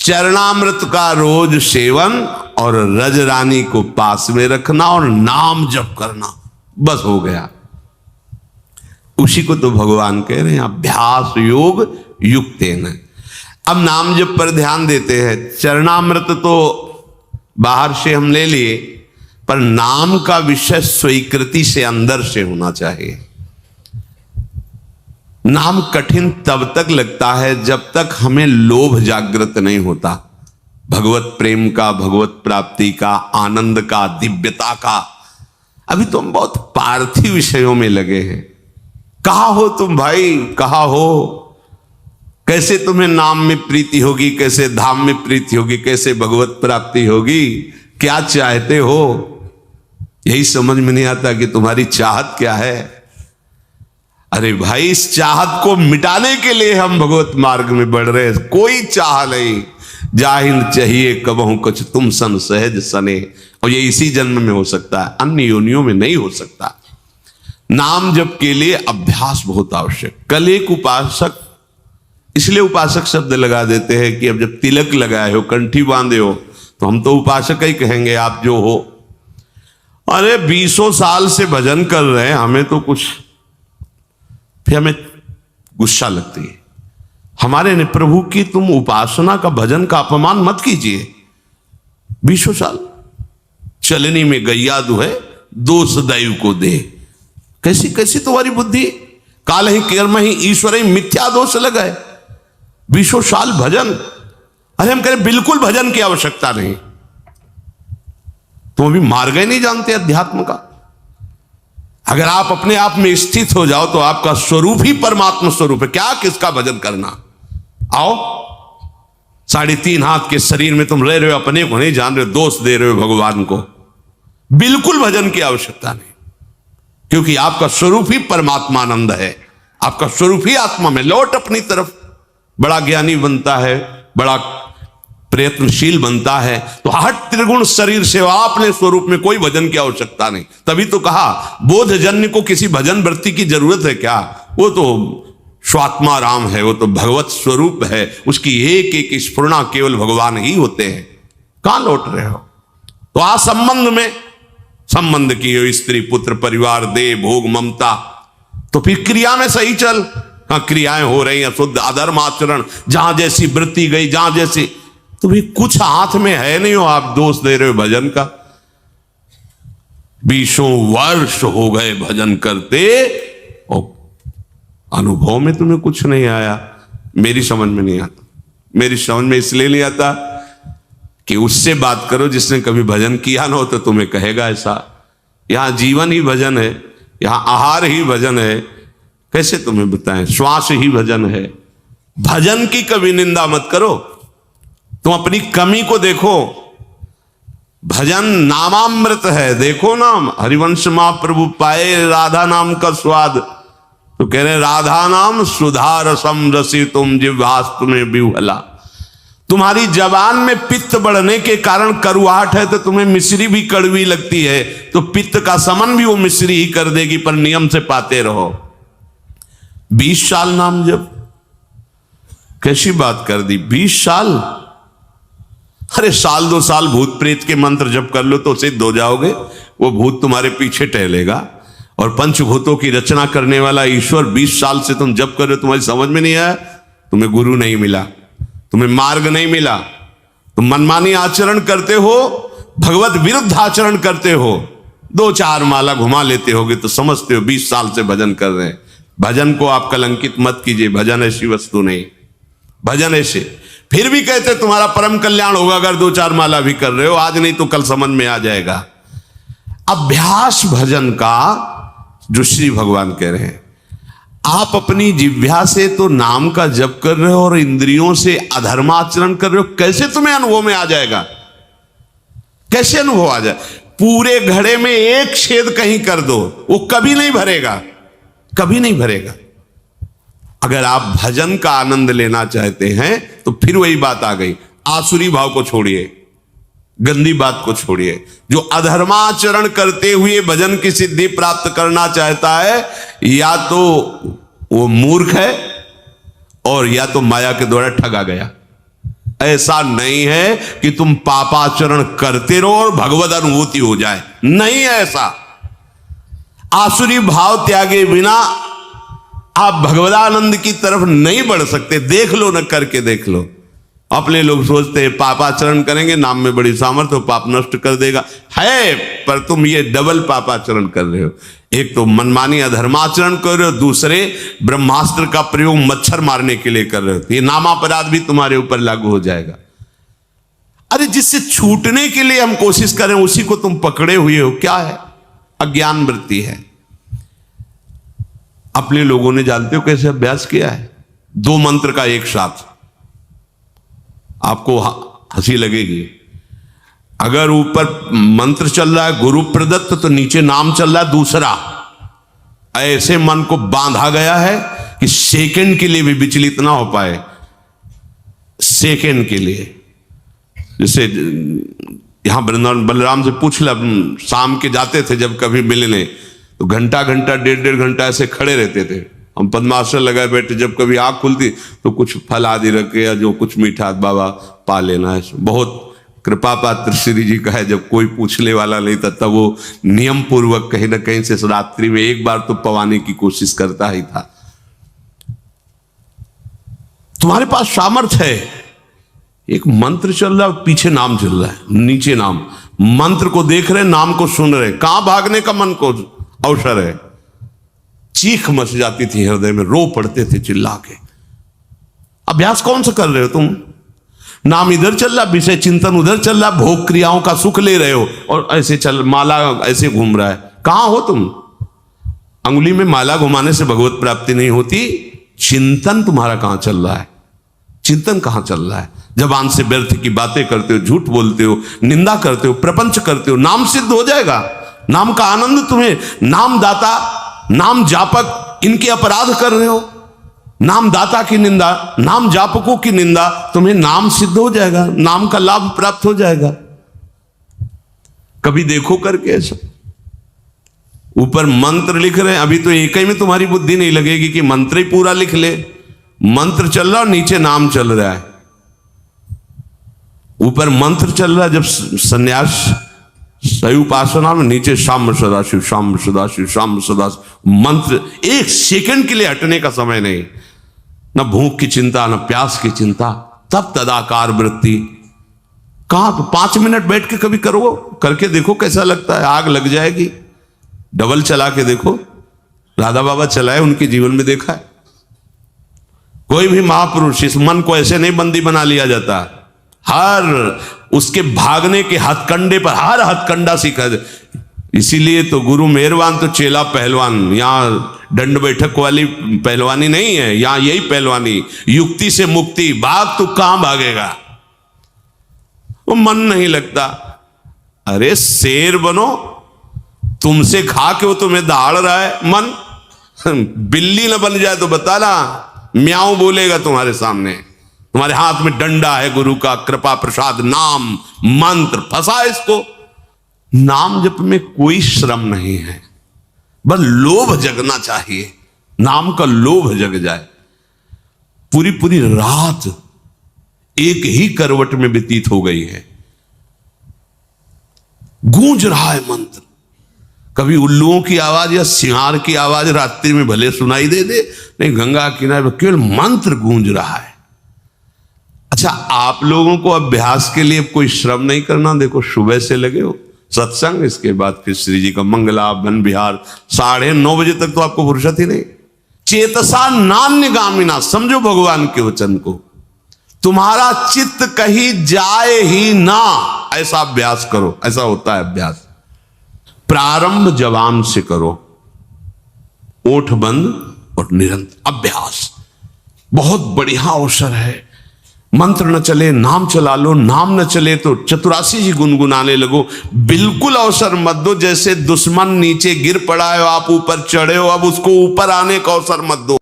चरणामृत का रोज सेवन और रजरानी को पास में रखना और नाम जप करना, बस हो गया। उसी को तो भगवान कह रहे हैं अभ्यास योग युक्तेन। अब नाम जप पर ध्यान देते हैं। चरणामृत तो बाहर से हम ले लिए, पर नाम का विषय स्वीकृति से अंदर से होना चाहिए। नाम कठिन तब तक लगता है जब तक हमें लोभ जागृत नहीं होता, भगवत प्रेम का, भगवत प्राप्ति का, आनंद का, दिव्यता का। अभी तो हम बहुत पार्थिव विषयों में लगे हैं। कहा हो तुम भाई, कहा हो? कैसे तुम्हें नाम में प्रीति होगी, कैसे धाम में प्रीति होगी, कैसे भगवत प्राप्ति होगी, क्या चाहते हो? यही समझ में नहीं आता कि तुम्हारी चाहत क्या है। अरे भाई, इस चाहत को मिटाने के लिए हम भगवत मार्ग में बढ़ रहे हैं। कोई चाह नहीं, जाहिन चाहिए कबहू कुछ तुम सन सहज सने। और ये इसी जन्म में हो सकता है, अन्य योनियों में नहीं हो सकता। नाम जप के लिए अभ्यास बहुत आवश्यक। कल एक उपासक, इसलिए उपासक शब्द लगा देते हैं कि अब जब तिलक लगाए हो, कंठी बांधे हो, तो हम तो उपासक ही कहेंगे आप जो हो। अरे 20 साल से भजन कर रहे हैं, हमें तो कुछ, फिर हमें गुस्सा लगती है हमारे ने, प्रभु की तुम उपासना का, भजन का अपमान मत कीजिए। 20 साल चलनी में गैया दुहे, दोष दैव को दे। कैसी कैसी तुम्हारी बुद्धि? काल ही कर्म ही ईश्वर ही मिथ्या दोष लगाए। 20 साल भजन, अरे हम कह रहे बिल्कुल भजन की आवश्यकता नहीं। तुम अभी मार्ग ही नहीं जानते अध्यात्म का। अगर आप अपने आप में स्थित हो जाओ तो आपका स्वरूप ही परमात्मा स्वरूप है। क्या किसका भजन करना? आओ, 3.5 हाथ के शरीर में तुम रह रहे हो, अपने को नहीं जान रहे हो, दोष दे रहे हो भगवान को। बिल्कुल भजन की आवश्यकता नहीं, क्योंकि आपका स्वरूप ही परमात्मानंद है। आपका स्वरूप ही आत्मा में। लौट अपनी तरफ। बड़ा ज्ञानी बनता है, बड़ा प्रयत्नशील बनता है, तो हट त्रिगुण शरीर से अपने स्वरूप में कोई भजन की आवश्यकता नहीं। तभी तो कहा बोधजन्य को किसी भजन वृत्ति की जरूरत है क्या? वो तो स्वात्मा राम है, वो तो भगवत स्वरूप है। उसकी एक एक स्फुरना केवल भगवान ही होते हैं। कहां लौट रहे हो? तो आ संबंध में, संबंध की हो, स्त्री पुत्र परिवार दे भोग ममता, तो फिर क्रिया में सही चल। हाँ, क्रियाएं हो रही हैं शुद्ध, अधर्म आचरण, जहां जैसी वृत्ति गई, जहां जैसी, तो भी कुछ हाथ में है नहीं हो, आप दोष दे रहे हो भजन का। 20 वर्ष हो गए भजन करते और अनुभव में तुम्हें कुछ नहीं आया। मेरी समझ में नहीं आता। मेरी समझ में इसलिए नहीं आता कि उससे बात करो जिसने कभी भजन किया ना हो, तो तुम्हें कहेगा ऐसा। यहां जीवन ही भजन है, यहां आहार ही भजन है। कैसे तुम्हें बताएं? श्वास ही भजन है। भजन की कभी निंदा मत करो। तुम अपनी कमी को देखो। भजन नामामृत है। देखो नाम, हरिवंश महाप्रभु पाए राधा नाम का स्वाद, तो कह रहे राधा नाम सुधा रसम रसी तुम जिह्वास्तु में विह्वला। तुम्हारी जबान में पित्त बढ़ने के कारण करुआहट है, तो तुम्हें मिश्री भी कड़वी लगती है, तो पित्त का समन भी वो मिश्री ही कर देगी, पर नियम से पाते रहो। 20 साल नाम जप, कैसी बात कर दी? 20 साल? अरे 1-2 साल भूत प्रेत के मंत्र जप कर लो तो सिद्ध हो जाओगे। वो भूत तुम्हारे पीछे टहलेगा। और पंचभूतों की रचना करने वाला ईश्वर 20 साल से तुम जप कर रहे हो, तुम्हारी समझ में नहीं आया? तुम्हें गुरु नहीं मिला, तुम्हें मार्ग नहीं मिला, तुम मनमानी आचरण करते हो, भगवत विरुद्ध आचरण करते हो। 2-4 माला घुमा लेते होगे तो समझते हो 20 साल से भजन कर रहे हैं। भजन को आप कलंकित मत कीजिए। भजन ऐसी वस्तु नहीं। भजन ऐसे, फिर भी कहते तुम्हारा परम कल्याण होगा अगर 2-4 माला भी कर रहे हो। आज नहीं तो कल समझ में आ जाएगा। अभ्यास भजन का जो श्री भगवान कह रहे हैं, आप अपनी जिह्वा से तो नाम का जप कर रहे हो और इंद्रियों से अधर्माचरण कर रहे हो। कैसे तुम्हें अनुभव में आ जाएगा? कैसे अनुभव आ जाए? पूरे घड़े में एक छेद कहीं कर दो, वो कभी नहीं भरेगा, कभी नहीं भरेगा। अगर आप भजन का आनंद लेना चाहते हैं तो फिर वही बात आ गई। आसुरी भाव को छोड़िए, गंदी बात को छोड़िए। जो अधर्माचरण करते हुए भजन की सिद्धि प्राप्त करना चाहता है, या तो वो मूर्ख है और या तो माया के द्वारा ठगा गया। ऐसा नहीं है कि तुम पापाचरण करते रहो और भगवत अनुभूति हो जाए, नहीं है ऐसा। आसुरी भाव त्यागे बिना आप भगवदानंद की तरफ नहीं बढ़ सकते। देख लो न, करके देख लो। अपने लोग सोचते हैं पापाचरण करेंगे, नाम में बड़ी सामर्थ्य हो, पाप नष्ट कर देगा, है, पर तुम ये डबल पापाचरण कर रहे हो। एक तो मनमानी अधर्माचरण कर रहे हो, दूसरे ब्रह्मास्त्र का प्रयोग मच्छर मारने के लिए कर रहे हो। ये नामापराध भी तुम्हारे ऊपर लागू हो जाएगा। अरे जिससे छूटने के लिए हम कोशिश करें उसी को तुम पकड़े हुए हो, क्या है? अज्ञान वृत्ति है। अपने लोगों ने जानते हो कैसे अभ्यास किया है? 2 मंत्र का एक साथ। आपको हंसी लगेगी। अगर ऊपर मंत्र चल रहा है गुरु प्रदत्त, तो नीचे नाम चल रहा है दूसरा। ऐसे मन को बांधा गया है कि सेकंड के लिए भी विचलित ना हो पाए। सेकंड के लिए, जैसे यहां वृंदावन बलराम से पूछ ला, शाम के जाते थे जब कभी मिलने, तो घंटा घंटा 1.5 घंटा ऐसे खड़े रहते थे। हम पद्मासन लगाए बैठे, जब कभी आंख खुलती तो कुछ फल आदि रखे या जो कुछ मीठा बाबा पा लेना है। बहुत कृपा पात्र श्री जी का है, जब कोई पूछने वाला नहीं था तब वो नियम पूर्वक कहीं ना कहीं से रात्रि में एक बार तो पवाने की कोशिश करता ही था। तुम्हारे पास सामर्थ्य है। एक मंत्र चल रहा है, पीछे नाम चल रहा है, नीचे नाम। मंत्र को देख रहे, नाम को सुन रहे, कहां भागने का मन को अवसर है। चीख मच जाती थी हृदय में, रो पड़ते थे चिल्ला के। अभ्यास कौन सा कर रहे हो तुम? नाम इधर चल रहा, विषय चिंतन उधर चल रहा, भोग क्रियाओं का सुख ले रहे हो, और ऐसे चल माला ऐसे घूम रहा है। कहां हो तुम? अंगुली में माला घुमाने से भगवत प्राप्ति नहीं होती। चिंतन तुम्हारा कहां चल रहा है? चिंतन कहां चल रहा है? जबान से व्यर्थ की बातें करते हो, झूठ बोलते हो, निंदा करते हो, प्रपंच करते हो, नाम सिद्ध हो जाएगा। नाम का आनंद तुम्हें, नाम दाता, नाम जापक, इनके अपराध कर रहे हो। नाम दाता की निंदा, नाम जापकों की निंदा, तुम्हें नाम सिद्ध हो जाएगा, नाम का लाभ प्राप्त हो जाएगा। कभी देखो करके ऐसा। ऊपर मंत्र लिख रहे हैं, अभी तो एक ही में तुम्हारी बुद्धि नहीं लगेगी कि मंत्र ही पूरा लिख ले। मंत्र चल रहा और नीचे नाम चल रहा है। ऊपर मंत्र चल रहा है जब संन्यास सही उपासना में, नीचे शाम सदाशिव, शाम सदाशिव, शाम सदाशिव। मंत्र एक सेकंड के लिए हटने का समय नहीं। न भूख की चिंता, न प्यास की चिंता। तब तदाकार वृत्ति। कहां? तो 5 मिनट बैठ के कभी करो, करके देखो कैसा लगता है। आग लग जाएगी। डबल चला के देखो, राधा बाबा चलाए, उनके जीवन में देखा है। कोई भी महापुरुष, इस मन को ऐसे नहीं बंदी बना लिया जाता। हर उसके भागने के हथकंडे पर हर हथकंडा सीखा। इसीलिए तो गुरु मेहरबान तो चेला पहलवान। यहां दंड बैठक वाली पहलवानी नहीं है, यहां यही पहलवानी, युक्ति से मुक्ति। भाग तो कहां भागेगा? वो मन नहीं लगता। अरे शेर बनो, तुमसे खा के वो तुम्हें दहाड़ रहा है मन। बिल्ली ना बन जाए तो बताना, म्याऊं बोलेगा तुम्हारे सामने। तुम्हारे हाथ में डंडा है गुरु का कृपा प्रसाद, नाम मंत्र, फंसा इसको। नाम जप में कोई श्रम नहीं है, बस लोभ जगना चाहिए। नाम का लोभ जग जाए। पूरी पूरी रात एक ही करवट में व्यतीत हो गई है। गूंज रहा है मंत्र। कभी उल्लुओं की आवाज या सिंहार की आवाज रात्रि में भले सुनाई दे, नहीं, गंगा किनारे केवल मंत्र गूंज रहा है। अच्छा, आप लोगों को अभ्यास के लिए कोई श्रम नहीं करना। देखो, सुबह से लगे हो सत्संग, इसके बाद फिर श्री जी का मंगला वन विहार, 9:30 बजे तक तो आपको फुर्सत ही नहीं। चेतसा नान्यगामिना, समझो भगवान के वचन को। तुम्हारा चित्त कहीं जाए ही ना, ऐसा अभ्यास करो। ऐसा होता है अभ्यास। प्रारंभ जवान से करो, ओठ बंद और निरंतर अभ्यास। बहुत बढ़िया अवसर है। मंत्र न चले नाम चला लो, नाम न चले तो चतुरासी जी गुनगुनाने लगो। बिल्कुल अवसर मत दो जैसे दुश्मन नीचे गिर पड़ा है, आप ऊपर चढ़े हो, अब उसको ऊपर आने का अवसर मत दो।